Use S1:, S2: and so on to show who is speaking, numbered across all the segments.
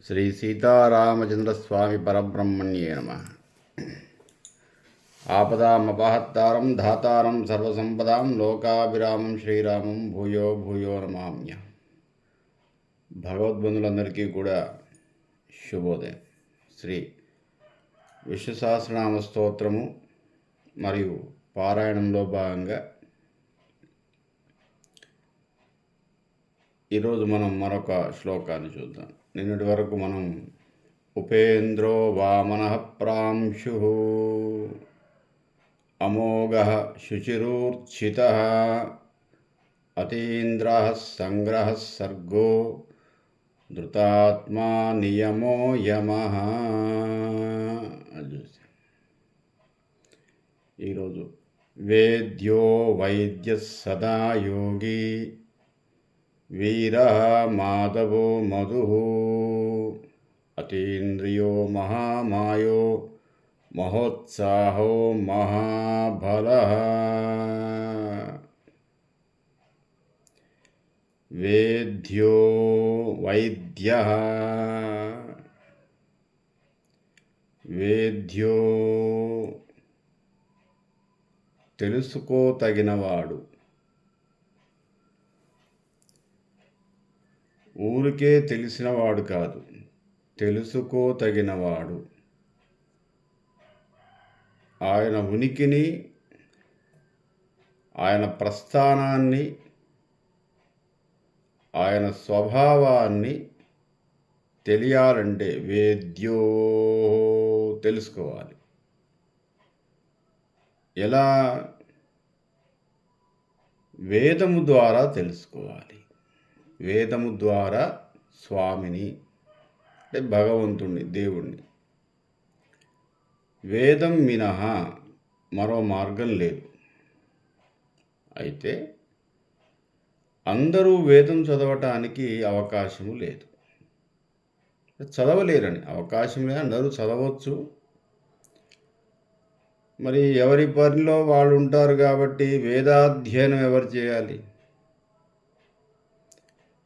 S1: శ్రీ సీతారామచంద్రస్వామి పరబ్రహ్మణ్యే నమః. ఆపదామపహత్తారం ధాతారం సర్వసంపదాం లోకాభిరామం శ్రీరామం భూయో భూయో నమామ్య. భగవద్బంధులందరికీ కూడా శుభోదయం. శ్రీ విష్ణు సహస్రనామ స్తోత్రము మరియు పారాయణంలో భాగంగా ఈరోజు మనం మరొక శ్లోకాన్ని చూద్దాం. నిన్నటి వరకు మనం ఉపేంద్రో వామనః ప్రాంశు అమోఘః శుచిరూర్ఛితః అతీంద్రః సంగ్రహः సర్గో ధృతాత్మా నియమో యమః. ఈరోజు వేద్యో వైద్యః సదా యోగి వీరః మాధవో మధుః అతీంద్రియో మహామాయో మహోత్సాహో మహాబలః. వేద్యో వైద్యః, వేద్యో తెలుసుకోతగినవాడు, ఊరికే తెలిసినవాడు కాదు, తెలుసుకోతగినవాడు. ఆయన ఉనికిని, ఆయన ప్రస్థానాన్ని, ఆయన స్వభావాన్ని తెలియాలంటే వేద్యో తెలుసుకోవాలి. ఎలా? వేదము ద్వారా తెలుసుకోవాలి. వేదము ద్వారా స్వామిని అంటే భగవంతుణ్ణి, దేవుణ్ణి. వేదం మినహా మరో మార్గం లేదు. అయితే అందరూ వేదం చదవటానికి అవకాశము లేదు. చదవలేరని అవకాశం లేదు, అందరూ చదవచ్చు. మరి ఎవరి పనిలో వాళ్ళు ఉంటారు కాబట్టి వేదాధ్యయనం ఎవరు చేయాలి?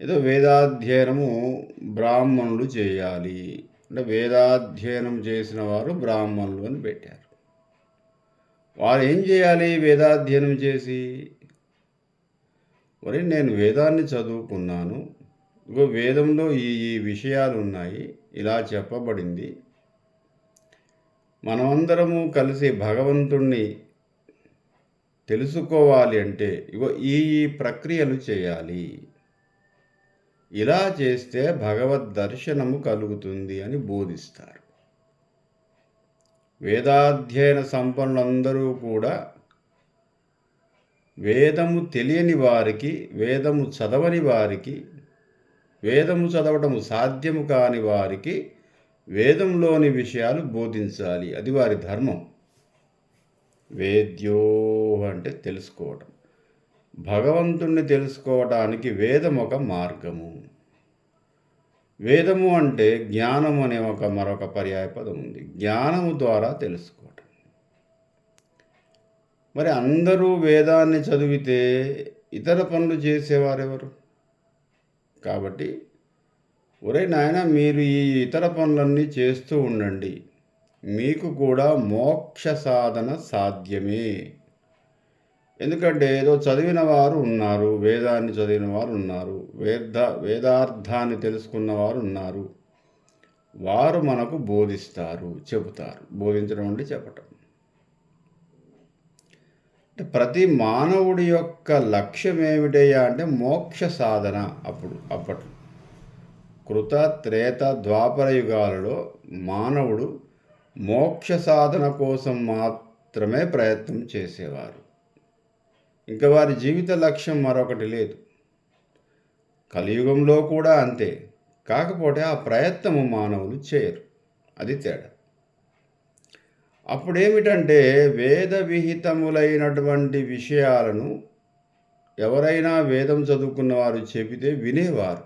S1: ఏదో వేదాధ్యయనము బ్రాహ్మణులు చేయాలి అంటే వేదాధ్యయనం చేసిన వారు బ్రాహ్మణులు అని పెట్టారు. వారు ఏం చేయాలి? వేదాధ్యయనం చేసి, మరి నేను వేదాన్ని చదువుకున్నాను, ఇగో వేదంలో ఈ విషయాలు ఉన్నాయి, ఇలా చెప్పబడింది, మనమందరము కలిసి భగవంతుణ్ణి తెలుసుకోవాలి అంటే ఇగో ఈ ప్రక్రియలు చేయాలి, ఇలా చేస్తే భగవద్ దర్శనము కలుగుతుంది అని బోధిస్తారు. వేదాధ్యయన సంపన్నులందరూ కూడా వేదము తెలియని వారికి, వేదము చదవని వారికి, వేదము చదవటము సాధ్యము కాని వారికి వేదంలోని విషయాలు బోధించాలి. అది వారి ధర్మం. వేద్యో అంటే తెలుసుకోవటం. భగవంతుణ్ణి తెలుసుకోవటానికి వేదం ఒక మార్గము. వేదము అంటే జ్ఞానము అనే మరొక పర్యాయ పదం ఉంది. జ్ఞానము ద్వారా తెలుసుకోవటం. మరి అందరూ వేదాన్ని చదివితే ఇతర పనులు చేసేవారెవరు? కాబట్టి ఒరే నాయన, మీరు ఈ ఇతర పనులన్నీ చేస్తూ ఉండండి, మీకు కూడా మోక్ష సాధన సాధ్యమే. ఎందుకంటే ఏదో చదివిన వారు ఉన్నారు, వేదాన్ని చదివిన వారు ఉన్నారు, వేదార్థాన్ని తెలుసుకున్న వారు ఉన్నారు. వారు మనకు బోధిస్తారు, చెబుతారు. బోధించడం అంటే చెప్పటం. అంటే ప్రతి మానవుడి యొక్క లక్ష్యం ఏమిటయ్యా అంటే మోక్ష సాధన. అప్పట్లో కృత, త్రేత, ద్వాపర యుగాలలో మానవుడు మోక్ష సాధన కోసం మాత్రమే ప్రయత్నం చేసేవారు. ఇంకా వారి జీవిత లక్ష్యం మరొకటి లేదు. కలియుగంలో కూడా అంతే. కాకపోతే ఆ ప్రయత్నము మానవులు చేయరు. అది తేడా. అప్పుడేమిటంటే వేద విహితములైనటువంటి విషయాలను ఎవరైనా వేదం చదువుకున్న వారు చెబితే వినేవారు.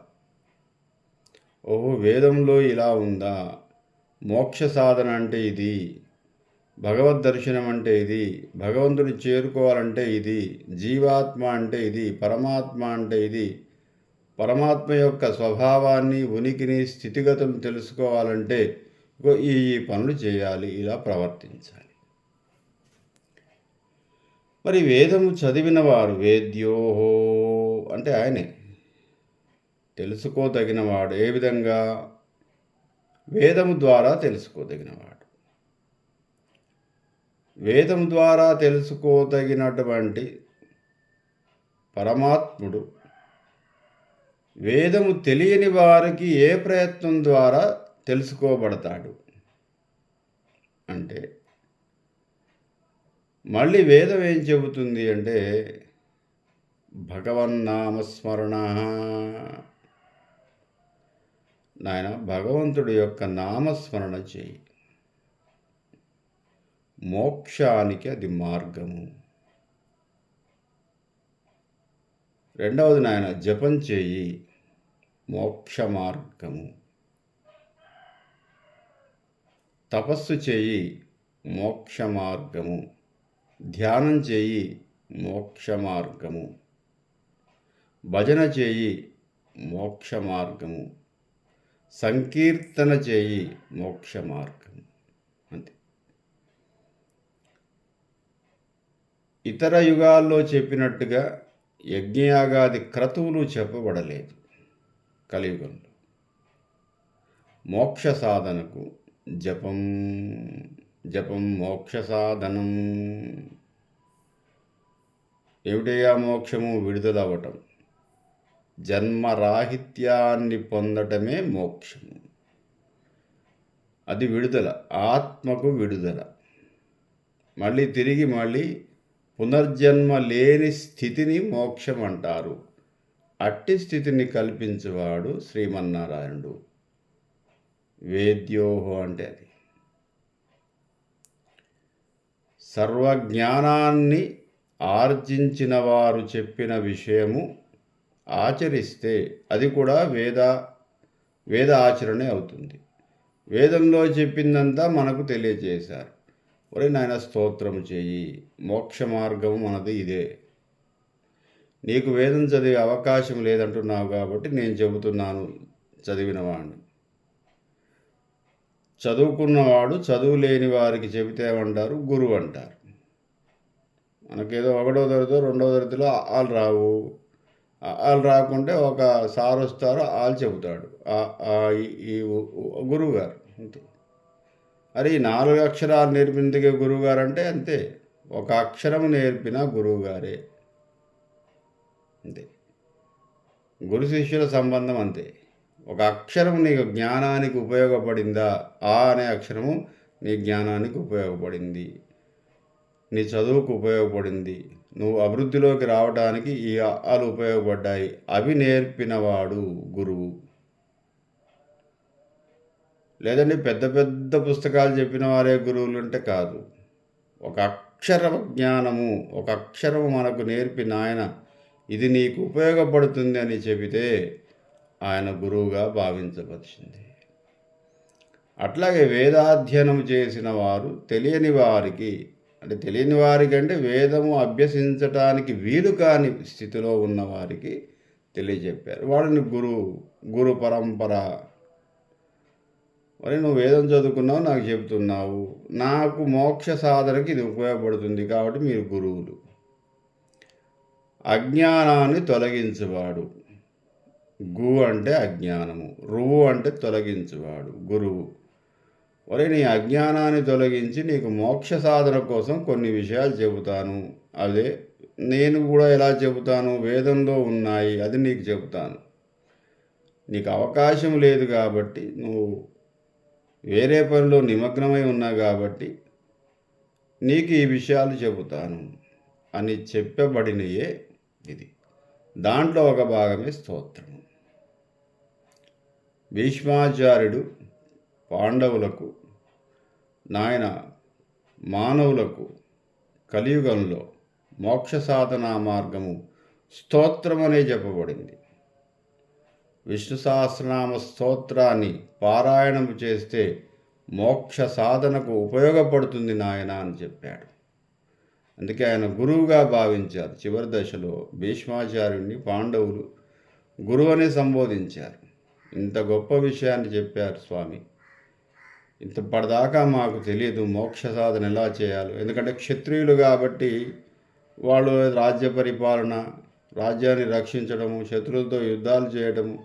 S1: ఓహో, వేదంలో ఇలా ఉందా, మోక్ష సాధన అంటే ఇది, భగవద్ దర్శనం అంటే ఇది, భగవంతుని చేరుకోవాలంటే ఇది, జీవాత్మ అంటే ఇది, పరమాత్మ అంటే ఇది, పరమాత్మ యొక్క స్వభావాన్ని, ఉనికిని, స్థితిగతులను తెలుసుకోవాలంటే ఇగో ఈ పనులు చేయాలి, ఇలా ప్రవర్తించాలి. మరి వేదము చదివిన వారు వేద్యోహో అంటే ఆయనే తెలుసుకోదగినవాడు. ఏ విధంగా? వేదము ద్వారా తెలుసుకోదగినవాడు. వేదము ద్వారా తెలుసుకోదగినటువంటి పరమాత్ముడు వేదము తెలియని వారికి ఏ ప్రయత్నం ద్వారా తెలుసుకోబడతాడు అంటే, మళ్ళీ వేదం ఏం చెబుతుంది అంటే, భగవన్నామస్మరణ. నాయన భగవంతుడి యొక్క నామస్మరణ చేయి, మోక్షానికి అది మార్గము. రెండవది నాయన జపం చేయి, మోక్ష మార్గము. తపస్సు చేయి, మోక్ష మార్గము. ధ్యానం చేయి, మోక్ష మార్గము. భజన చేయి, మోక్ష మార్గము. సంకీర్తన చేయి, మోక్ష మార్గము. అంతే. ఇతర యుగాల్లో చెప్పినట్టుగా యజ్ఞయాగాది క్రతువులు చెప్పబడలేదు. కలియుగంలో మోక్ష సాధనకు జపం జపం మోక్ష సాధనం. ఏమిటయ్యా మోక్షము? విడుదలవ్వటం, జన్మరాహిత్యాన్ని పొందటమే మోక్షము. అది విడుదల, ఆత్మకు విడుదల. మళ్ళీ తిరిగి పునర్జన్మ లేని స్థితిని మోక్షం అంటారు. అట్టి స్థితిని కల్పించేవాడు శ్రీమన్నారాయణుడు. వేద్యోహో అంటే అది. సర్వజ్ఞానాన్ని ఆర్జించిన వారు చెప్పిన విషయము ఆచరిస్తే అది కూడా వేద ఆచరణే అవుతుంది. వేదంలో చెప్పిందంతా మనకు తెలియజేశారు. ఒరే నాయన స్తోత్రం చేయి, మోక్ష మార్గం మనది ఇదే. నీకు వేదం చదివే అవకాశం లేదంటున్నావు కాబట్టి నేను చెబుతున్నాను, చదివినవాడిని. చదువుకున్నవాడు చదువు లేని వారికి చెబితే ఏమంటారు? గురువు అంటారు. మనకేదో 1వ తరగతిలో 2వ తరగతిలో ఆలు రావు, ఆలు రాకుంటే ఒక సార్ వస్తారు, ఆలు చెబుతాడు ఈ గురువు గారు. అంతే. అరే ఈ 4 అక్షరాలు నేర్పిందిగా గురువుగారు అంటే అంతే, ఒక అక్షరం నేర్పిన గురువుగారే. అంతే. గురు శిష్యుల సంబంధం అంతే. ఒక అక్షరం నీకు జ్ఞానానికి ఉపయోగపడిందా? ఆ అనే అక్షరము నీ జ్ఞానానికి ఉపయోగపడింది, నీ చదువుకు ఉపయోగపడింది, నువ్వు అభివృద్ధిలోకి రావడానికి ఈ ఆలు ఉపయోగపడ్డాయి. అవి నేర్పినవాడు గురువు. లేదండి పెద్ద పెద్ద పుస్తకాలు చెప్పిన వారే గురువులు అంటే కాదు. ఒక అక్షర జ్ఞానము, ఒక అక్షరము మనకు నేర్పిన ఆయన ఇది నీకు ఉపయోగపడుతుంది అని చెబితే ఆయన గురువుగా భావించవలసింది. అట్లాగే వేదాధ్యయనం చేసిన వారు తెలియని వారికి అంటే వేదము అభ్యసించటానికి వీలు కాని స్థితిలో ఉన్న వారికి తెలియజెప్పారు. వాడిని గురు పరంపర. మరి నువ్వు వేదం చదువుకున్నావు, నాకు చెబుతున్నావు, నాకు మోక్ష సాధనకి ఇది ఉపయోగపడుతుంది కాబట్టి మీరు గురువులు. అజ్ఞానాన్ని తొలగించువాడు. గు అంటే అజ్ఞానము, రువు అంటే తొలగించువాడు గురువు. ఒరే నీ అజ్ఞానాన్ని తొలగించి నీకు మోక్ష సాధన కోసం కొన్ని విషయాలు చెబుతాను. అదే నేను కూడా ఎలా చెబుతాను? వేదంలో ఉన్నాయి, అది నీకు చెబుతాను. నీకు అవకాశం లేదు కాబట్టి, నువ్వు వేరే పనిలో నిమగ్నమై ఉన్నా కాబట్టి నీకు ఈ విషయాలు చెబుతాను అని చెప్పబడినయే ఇది. దాంట్లో ఒక భాగమే స్తోత్రము. భీష్మాచార్యుడు పాండవులకు, నాయన మానవులకు కలియుగంలో మోక్ష సాధనా మార్గము స్తోత్రమనే చెప్పబడింది. విష్ణు సహస్రనామ స్తోత్రాన్ని పారాయణము చేస్తే మోక్ష సాధనకు ఉపయోగపడుతుంది నాయన అని చెప్పాడు. అందుకే ఆయన గురువుగా భావించారు. చివరి దశలో భీష్మాచార్యుడిని పాండవులు గురువు అని సంబోధించారు. ఇంత గొప్ప విషయాన్ని చెప్పారు స్వామి. ఇంతప్పటిదాకా మాకు తెలియదు మోక్ష సాధన ఎలా చేయాలో. ఎందుకంటే క్షత్రియులు కాబట్టి వాళ్ళు రాజ్య పరిపాలన, రాజ్యాన్ని రక్షించడము, శత్రువులతో యుద్ధాలు చేయడము,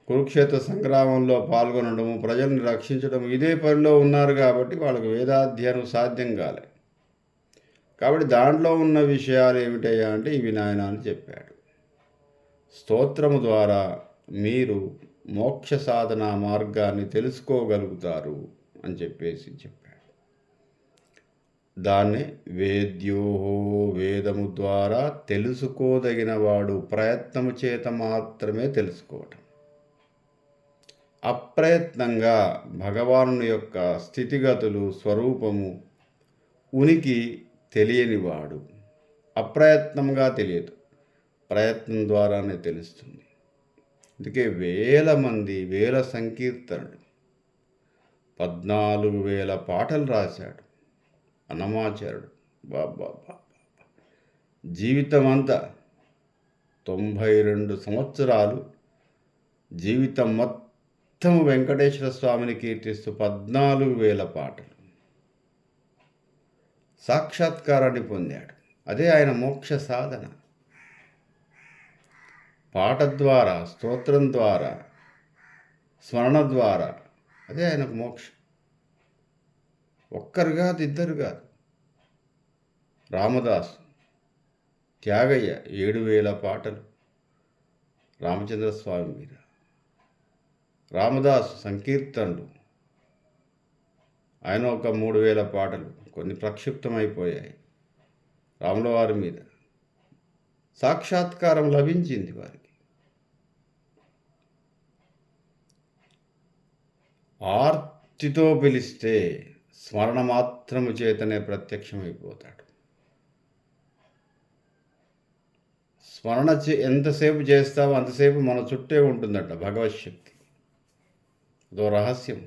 S1: కురుక్షేత్ర సంగ్రామంలో పాల్గొనడము, ప్రజల్ని రక్షించడం, ఇదే పనిలో ఉన్నారు కాబట్టి వాళ్ళకు వేదాధ్యయనం సాధ్యం కాలే. కాబట్టి దాంట్లో ఉన్న విషయాలు ఏమిటయ్యా అంటే ఇవి నాయన అని చెప్పాడు. స్తోత్రము ద్వారా మీరు మోక్ష సాధన మార్గాన్ని తెలుసుకోగలుగుతారు అని చెప్పాడు. దాన్నే వేద్యోహో, వేదము ద్వారా తెలుసుకోదగినవాడు ప్రయత్నము చేత మాత్రమే తెలుసుకోవటం. అప్రయత్నంగా భగవాను యొక్క స్థితిగతులు, స్వరూపము, ఉనికి తెలియనివాడు. అప్రయత్నంగా తెలియదు, ప్రయత్నం ద్వారానే తెలుస్తుంది. అందుకే వేల మంది, వేల సంకీర్తనలు, 14,000 పాటలు రాశాడు అన్నమాచార్యుడు. బాబా జీవితం అంతా 92 సంవత్సరాలు జీవితం మొత్తం వెంకటేశ్వర స్వామిని కీర్తిస్తూ 14,000 పాటలు సాక్షాత్కారాన్ని పొందాడు. అదే ఆయన మోక్ష సాధన. పాట ద్వారా, స్తోత్రం ద్వారా, స్మరణ ద్వారా, అదే ఆయనకు మోక్షం. ఒక్కరు కాదు, ఇద్దరు కాదు. రామదాసు, త్యాగయ్య 7,000 పాటలు రామచంద్రస్వామి మీద. రామదాసు సంకీర్తనలు, ఆయన ఒక 3,000 పాటలు, కొన్ని ప్రక్షిప్తమైపోయాయి. రాముల వారి మీద సాక్షాత్కారం లభించింది వారికి. ఆర్తితో పిలిస్తే స్మరణ మాత్రము చేతనే ప్రత్యక్షమైపోతాడు. స్మరణ ఎంతసేపు చేస్తావో అంతసేపు మన చుట్టే ఉంటుందట భగవత్శక్తి. అదో రహస్యం.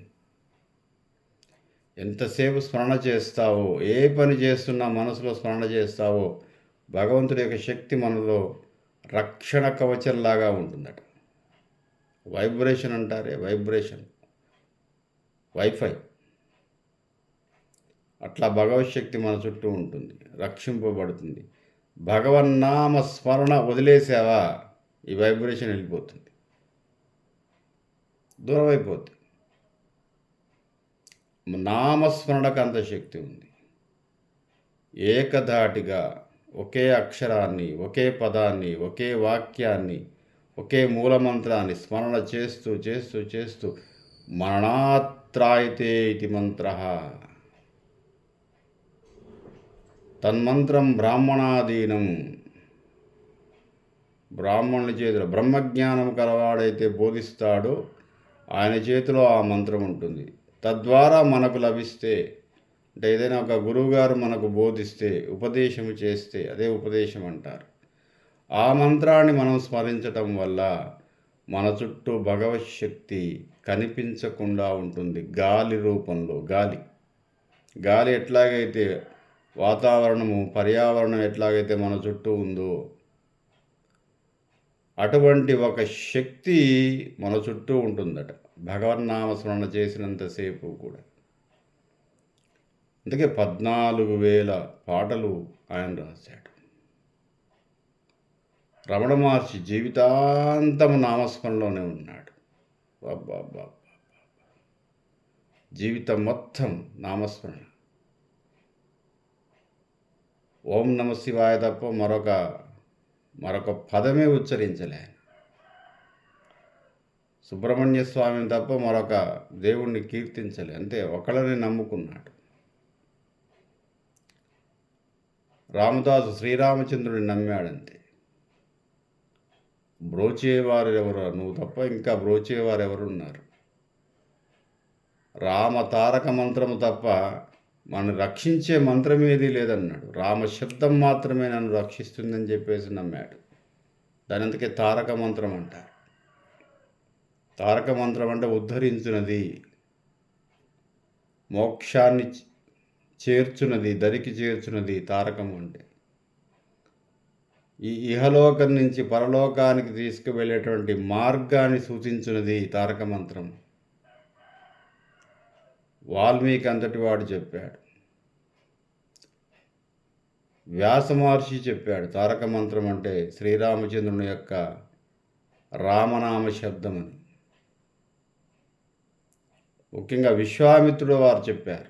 S1: ఎంతసేపు స్మరణ చేస్తావో, ఏ పని చేస్తున్నా మనసులో స్మరణ చేస్తావో, భగవంతుడి యొక్క శక్తి మనలో రక్షణ కవచంలాగా ఉంటుందట. వైబ్రేషన్ అంటారే, వైబ్రేషన్, వైఫై, అట్లా భగవత్శక్తి మన చుట్టూ ఉంటుంది, రక్షింపబడుతుంది. భగవన్నామ స్మరణ వదిలేసావా, ఈ వైబ్రేషన్ వెళ్ళిపోతుంది, దూరం అయిపోతుంది. నామస్మరణకు అంత శక్తి ఉంది. ఏకధాటిగా ఒకే అక్షరాన్ని, ఒకే పదాన్ని, ఒకే వాక్యాన్ని, ఒకే మూలమంత్రాన్ని స్మరణ చేస్తూ చేస్తూ చేస్తూ మరణాత్రాయతే ఇది మంత్ర, తన్మంత్రం బ్రాహ్మణాధీనం. బ్రాహ్మణుని చేతిలో బ్రహ్మజ్ఞానం కలవాడైతే బోధిస్తాడో ఆయన చేతిలో ఆ మంత్రం ఉంటుంది. తద్వారా మనకు లభిస్తే, అంటే ఏదైనా ఒక గురువుగారు మనకు బోధిస్తే, ఉపదేశము చేస్తే, అదే ఉపదేశం అంటారు. ఆ మంత్రాన్ని మనం స్మరించటం వల్ల మన చుట్టూ భగవత్ శక్తి కనిపించకుండా ఉంటుంది. గాలి రూపంలో, గాలి ఎట్లాగైతే వాతావరణము, పర్యావరణం ఎట్లాగైతే మన చుట్టూ ఉందో అటువంటి ఒక శక్తి మన చుట్టూ ఉంటుందట భగవన్నామస్మరణ చేసినంతసేపు కూడా. అందుకే 14,000 పాటలు ఆయన రాశాడు. రమణ మహర్షి జీవితాంతము నామస్మరణలోనే ఉన్నాడు. జీవితం మొత్తం నామస్మరణ. ఓం నమ శివాయ తప్ప మరొక పదమే ఉచ్చరించలే. సుబ్రహ్మణ్య స్వామిని తప్ప మరొక దేవుణ్ణి కీర్తించలే. అంతే, ఒకళ్ళని నమ్ముకున్నాడు. రామదాసు శ్రీరామచంద్రుడిని నమ్మాడంతే. బ్రోచేవారు ఎవరు? నువ్వు తప్ప ఇంకా బ్రోచేవారు ఎవరున్నారు? రామ తారక మంత్రము తప్ప మనం రక్షించే మంత్రం ఏదీ లేదన్నాడు. రామశబ్దం మాత్రమే నన్ను రక్షిస్తుందని చెప్పేసి నమ్మాడు. దాని అందుకే తారక మంత్రం అంటారు. తారక మంత్రం అంటే ఉద్ధరించున్నది, మోక్షాన్ని చేర్చున్నది, దరికి చేర్చున్నది తారకం అంటే. ఈ ఇహలోకం నుంచి పరలోకానికి తీసుకువెళ్ళేటువంటి మార్గాన్ని సూచించినది తారక మంత్రం. వాల్మీకి అంతటి వాడు చెప్పాడు, వ్యాస మహర్షి చెప్పాడు. తారక మంత్రం అంటే శ్రీరామచంద్రుని యొక్క రామనామ శబ్దమని. ముఖ్యంగా విశ్వామిత్రుడు వారు చెప్పారు,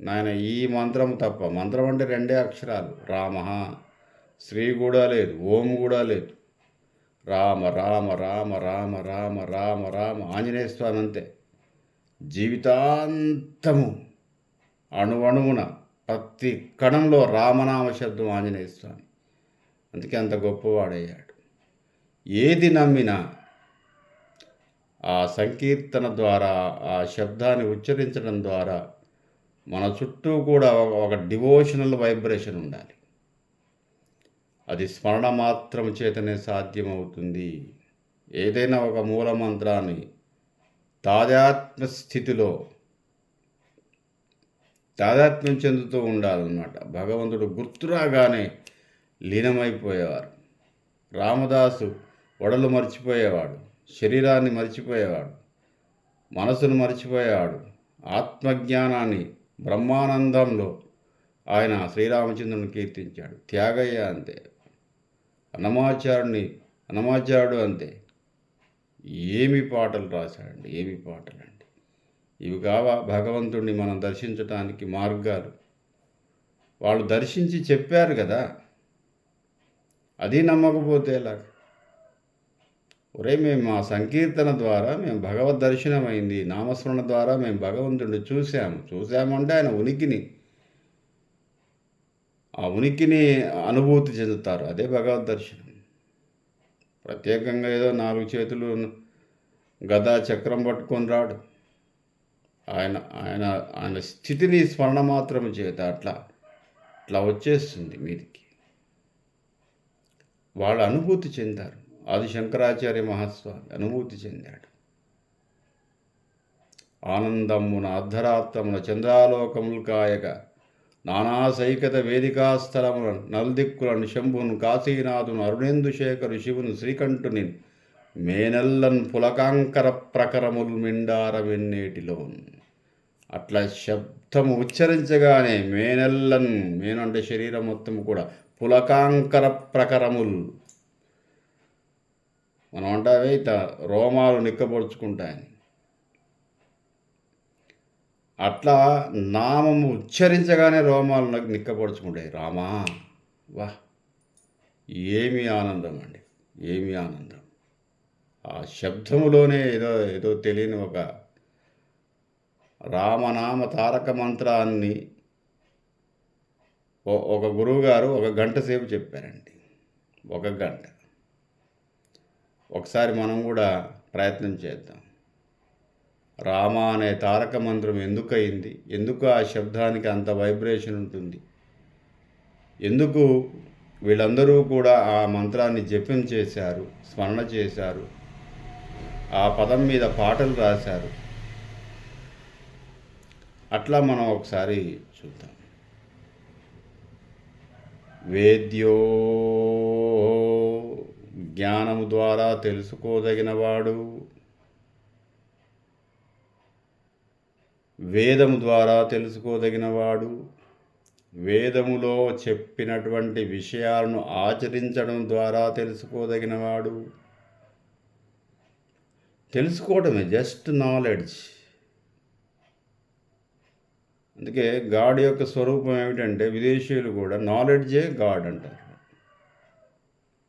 S1: నాయన ఈ మంత్రం తప్ప, మంత్రం అంటే 2 అక్షరాలు, రామ, శ్రీ కూడా లేదు, ఓం కూడా లేదు, రామ రామ రామ రామ రామ రామ రామ. ఆంజనేయ స్వామి అంతే, జీవితాంతము అణువణువున ప్రతి కణంలో రామనామ శబ్దం ఆంజనేయ స్వామి. అందుకే అంత గొప్పవాడయ్యాడు. ఏది నమ్మినా ఆ సంకీర్తన ద్వారా, ఆ శబ్దాన్ని ఉచ్చరించడం ద్వారా మన చుట్టూ కూడా ఒక డివోషనల్ వైబ్రేషన్ ఉండాలి. అది స్మరణ మాత్రం చేతనే సాధ్యమవుతుంది. ఏదైనా ఒక మూల మంత్రాన్ని తాదాత్మ్య స్థితిలో తాదాత్మ్యం చెందుతూ ఉండాలన్నమాట. భగవంతుడు గుర్తురాగానే లీనమైపోయేవారు. రామదాసు ఒడలు మర్చిపోయేవాడు, శరీరాన్ని మర్చిపోయేవాడు, మనసును మర్చిపోయేవాడు. ఆత్మజ్ఞానాన్ని బ్రహ్మానందంలో ఆయన శ్రీరామచంద్రుని కీర్తించాడు. త్యాగయ్య అంతే, అన్నమాచార్యుడు అంతే. ఏమి పాటలు రాశాడండి, ఏమి పాటలండి. ఇవి కావా భగవంతుడిని మనం దర్శించటానికి మార్గాలు? వాళ్ళు దర్శించి చెప్పారు కదా, అది నమ్మకపోతే ఎలాగ? మేము మా సంకీర్తన ద్వారా మేము భగవద్ దర్శనం అయింది, నామస్మరణ ద్వారా మేము భగవంతుడిని చూసామంటే ఆయన ఉనికిని అనుభూతి చెందుతారు. అదే భగవద్ దర్శనం. ప్రత్యేకంగా ఏదో 4 చేతులు గదా చక్రం పట్టుకొని రాడు. ఆయన స్థితిని స్మరణ మాత్రం చేత అట్లా వచ్చేస్తుంది మీదికి. వాళ్ళు అనుభూతి చెందారు. ఆది శంకరాచార్య మహాస్వామి అనుభూతి చెందాడు. ఆనందమున అర్ధరాత్రమున చంద్రాలోకములు కాయక నానాసైకత వేదికాస్థలమున నల్దిక్కులను శంభును కాశీనాథును అరుణేందుశేఖరు శివును శ్రీకంఠుని మేనల్లన్ పులకాంకర ప్రకరములు మిండార వెన్నేటిలో. అట్లా శబ్దము ఉచ్చరించగానే మేను అంటే శరీరం మొత్తం కూడా పులకాంకర ప్రకరములు, మనం అంటావే ఇట్లా రోమాలు నిక్కబొడుచుకుంటాయని, అట్లా నామము ఉచ్చరించగానే రోమాలు నిక్కపడుచుకుంటాయి. రామా, వా, ఏమి ఆనందం అండి, ఏమి ఆనందం. ఆ శబ్దములోనే ఏదో తెలియని ఒక రామనామ తారక మంత్రాన్ని ఒక గురువుగారు 1 గంట సేపు చెప్పారండి. 1 గంట. ఒకసారి మనం కూడా ప్రయత్నం చేద్దాం. రామ అనే తారక మంత్రం ఎందుకయింది, ఎందుకు ఆ శబ్దానికి అంత వైబ్రేషన్ ఉంటుంది, ఎందుకు వీళ్ళందరూ కూడా ఆ మంత్రాన్ని జపం చేశారు, స్మరణ చేశారు, ఆ పదం మీద పాటలు రాశారు, అట్లా మనం ఒకసారి చూద్దాం. వేద్యో జ్ఞానము ద్వారా తెలుసుకోదగినవాడు, వేదము ద్వారా తెలుసుకోదగినవాడు, వేదములో చెప్పినటువంటి విషయాలను ఆచరించడం ద్వారా తెలుసుకోదగినవాడు. తెలుసుకోవడమే, జస్ట్ నాలెడ్జ్. అందుకే గాడ్ యొక్క స్వరూపం ఏమిటంటే, విదేశీయులు కూడా నాలెడ్జే గాడ్ అంటారు,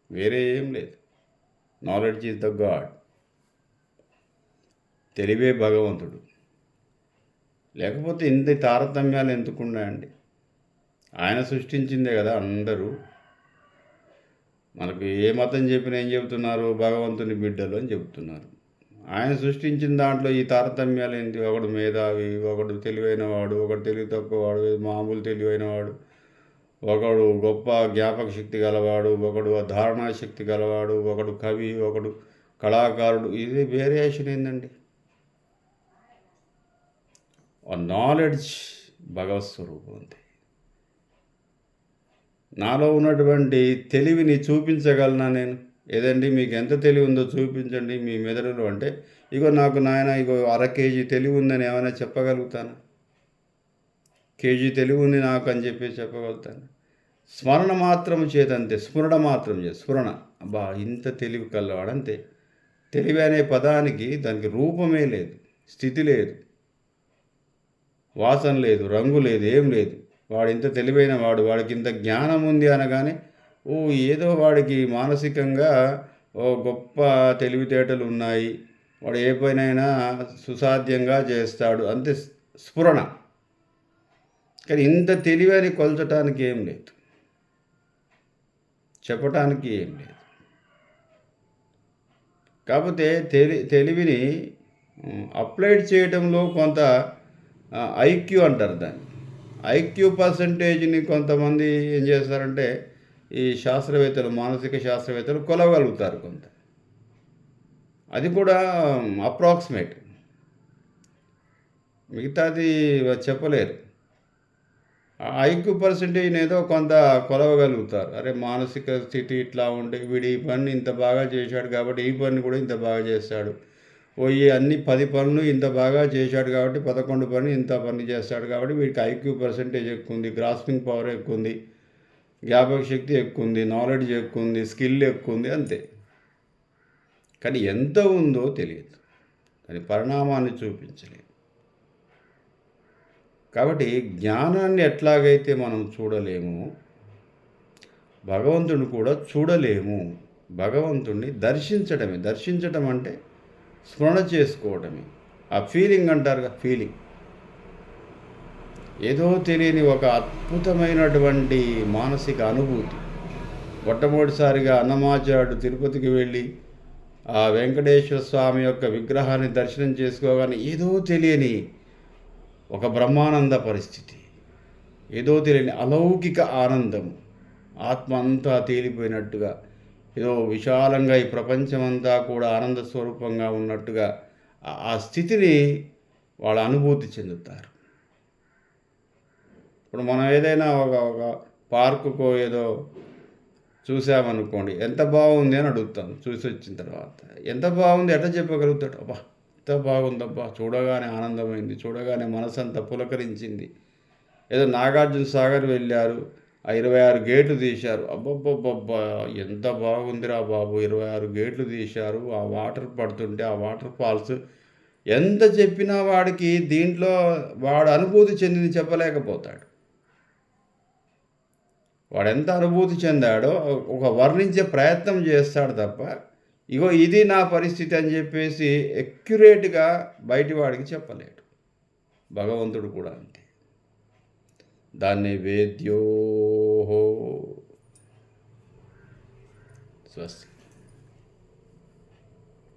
S1: వేరే ఏం లేదు. Knowledge is the God. తెలివే భగవంతుడు. లేకపోతే ఇంత తారతమ్యాలు ఎందుకున్నాయండి? ఆయన సృష్టించిందే కదా అందరూ. మనకు ఏ మతం చెప్పినా ఏం చెబుతున్నారు? భగవంతుని బిడ్డలు అని చెబుతున్నారు. ఆయన సృష్టించిన దాంట్లో ఈ తారతమ్యాలు ఏంటి? ఒకడు మేధావి, ఒకడు తెలివైనవాడు, ఒకడు తెలివి తక్కువవాడు, మామూలు తెలివైనవాడు, ఒకడు గొప్ప జ్ఞాపక శక్తి గలవాడు, ఒకడు ధారణా శక్తి గలవాడు, ఒకడు కవి, ఒకడు కళాకారుడు. ఇది వేరియేషన్ ఏందండి? ఆ నాలెడ్జ్ భగవత్ స్వరూపం అంతే. నాలో ఉన్నటువంటి తెలివిని చూపించగలనా నేను? ఏదండి మీకు ఎంత తెలివి ఉందో చూపించండి మీ మెదడులో అంటే, ఇగో నాకు నాయన ఇగో అర కేజీ తెలివి ఉందని ఏమైనా చెప్పగలుగుతానా? కేజీ తెలివి ఉంది నాకు అని చెప్పేసి చెప్పగలుగుతాను. స్మరణ మాత్రం చేతంతే, స్ఫురణ మాత్రం చేత, స్ఫురణ. అబ్బా ఇంత తెలివి కలవాడంతే. తెలివి అనే పదానికి దానికి రూపమే లేదు, స్థితి లేదు, వాసన లేదు, రంగు లేదు, ఏం లేదు. వాడు ఇంత తెలివైన వాడు, వాడికి ఇంత జ్ఞానం ఉంది అనగానే ఓ ఏదో వాడికి మానసికంగా ఓ గొప్ప తెలివితేటలు ఉన్నాయి, వాడు ఏ పనైనా సుసాధ్యంగా చేస్తాడు అంతే, స్ఫురణ. కానీ ఇంత తెలివని కొల్చటానికి ఏం లేదు, చెప్పటానికి ఏం లేదు. కాకపోతే తెలివిని అప్లైడ్ చేయడంలో కొంత ఐక్యూ అంటారు దాన్ని. ఐక్యూ పర్సంటేజ్ని కొంతమంది ఏం చేస్తారంటే ఈ శాస్త్రవేత్తలు, మానసిక శాస్త్రవేత్తలు కొలవగలుగుతారు కొంత. అది కూడా అప్రాక్సిమేట్, మిగతాది చెప్పలేరు. ఐక్యూ పర్సంటేజ్ ఏదో కొంత కొలవగలుగుతారు. అరే మానసిక స్థితి ఇట్లా ఉంటే వీడు ఈ పని ఇంత బాగా చేశాడు కాబట్టి ఈ పని కూడా ఇంత బాగా చేస్తాడు, ఈ అన్ని 10 పనులు ఇంత బాగా చేశాడు కాబట్టి 11 పని ఇంత పని చేస్తాడు కాబట్టి వీడికి ఐక్యూ పర్సంటేజ్ ఎక్కువ ఉంది, గ్రాస్పింగ్ పవర్ ఎక్కువ ఉంది, జ్ఞాపక శక్తి ఎక్కువ ఉంది, నాలెడ్జ్ ఎక్కువ ఉంది, స్కిల్ ఎక్కువ ఉంది, అంతే. కానీ ఎంత ఉందో తెలియదు, కానీ పరిణామాన్ని చూపించలేదు. కాబట్టి జ్ఞానాన్ని ఎట్లాగైతే మనం చూడలేము, భగవంతుని కూడా చూడలేము. భగవంతుణ్ణి దర్శించటం అంటే స్మరణ చేసుకోవటమే. ఆ ఫీలింగ్ అంటారుగా, ఫీలింగ్. ఏదో తెలియని ఒక అద్భుతమైనటువంటి మానసిక అనుభూతి. మొట్టమొదటిసారిగా అన్నమాచార్యుడు తిరుపతికి వెళ్ళి ఆ వెంకటేశ్వర స్వామి యొక్క విగ్రహాన్ని దర్శనం చేసుకోగానే ఏదో తెలియని ఒక బ్రహ్మానంద పరిస్థితి, ఏదో తెలియని అలౌకిక ఆనందం, ఆత్మ అంతా తేలిపోయినట్టుగా, ఏదో విశాలంగా ఈ ప్రపంచమంతా కూడా ఆనంద స్వరూపంగా ఉన్నట్టుగా ఆ స్థితిని వాళ్ళ అనుభూతి చెందుతారు. ఇప్పుడు మనం ఏదైనా ఒక పార్కుకో ఏదో చూసామనుకోండి, ఎంత బాగుంది అని అడుగుతాం. చూసి వచ్చిన తర్వాత ఎంత బాగుంది ఎట్లా చెప్పగలుగుతాడు? అబ్బా ఎంత బాగుందబ్బా, చూడగానే ఆనందమైంది, చూడగానే మనసంతా పులకరించింది. ఏదో నాగార్జున సాగర్ వెళ్ళారు, ఆ 26 గేట్లు తీశారు, అబ్బబ్బబ్బబ్బా ఎంత బాగుందిరా బాబు, 26 గేట్లు తీశారు, ఆ వాటర్ పడుతుంటే ఆ వాటర్ ఫాల్స్ ఎంత చెప్పినా వాడికి దీంట్లో వాడు అనుభూతి చెందింది చెప్పలేకపోతాడు. వాడు ఎంత అనుభూతి చెందాడో ఒక వర్ణించే ప్రయత్నం చేస్తాడు తప్ప, ఇగో ఇది నా పరిస్థితి అని చెప్పేసి ఎక్యురేట్గా బయటి వాడికి చెప్పలేడు. భగవంతుడు కూడా అంతే. దాన్ని వేద్యోహో స్వస్తి.